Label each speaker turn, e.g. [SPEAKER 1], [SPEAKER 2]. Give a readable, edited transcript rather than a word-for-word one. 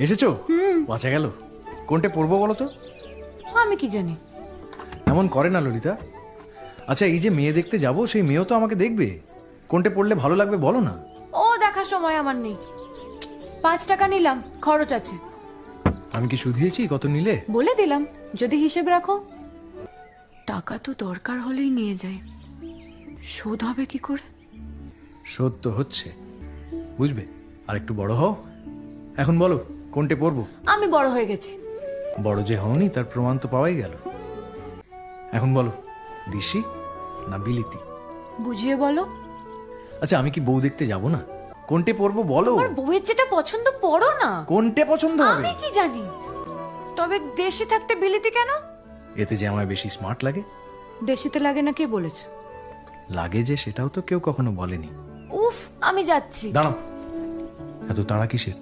[SPEAKER 1] এসেছো? বাঁচা গেল। কোনটা পড়বো বলো তো?
[SPEAKER 2] আমি কি জানি।
[SPEAKER 1] এমন করে না ললিতা। আচ্ছা, এই যে মেয়ে দেখতে যাব, সেই মেয়েও তো আমাকে দেখবে। কোনটা পড়লে ভালো লাগবে বলো না।
[SPEAKER 2] ও দেখার সময় আমার নেই। 5 টাকা নিলাম, খরচ আছে।
[SPEAKER 1] আমি কি শুধিয়েছি কত নিলে?
[SPEAKER 2] বলে দিলাম যদি হিসেব রাখো। টাকা তো দরকার হলেই নিয়ে যাই, শোধ হবে কি করে?
[SPEAKER 1] শোধ তো হচ্ছে, বুঝবে। আর একটু বড় হও। এখন বলো কোনটা পড়বো।
[SPEAKER 2] আমি বড় হয়ে গেছি।
[SPEAKER 1] বড় যে হওনি তার প্রমাণ তো পাওয়াই গেল। এখন বলো, দিশি না বিলিতি?
[SPEAKER 2] বুঝিয়ে বলো।
[SPEAKER 1] আচ্ছা, আমি কি বউ দেখতে যাব না? কোনটা পড়বো বলো।
[SPEAKER 2] আর বউয়ের যেটা পছন্দ পড়ো না।
[SPEAKER 1] কোনটা পছন্দ হবে?
[SPEAKER 2] আমি কি জানি। তবে দেশে থাকতে বিলিতি কেন?
[SPEAKER 1] এতে যে আমায় বেশি স্মার্ট লাগে।
[SPEAKER 2] দেশিতে লাগে না কে বলেছে?
[SPEAKER 1] লাগে যে, সেটাও তো কেউ কখনো বলেনি।
[SPEAKER 2] উফ, আমি যাচ্ছি।
[SPEAKER 1] দাঁড়াও, এত তাড়া কিসের?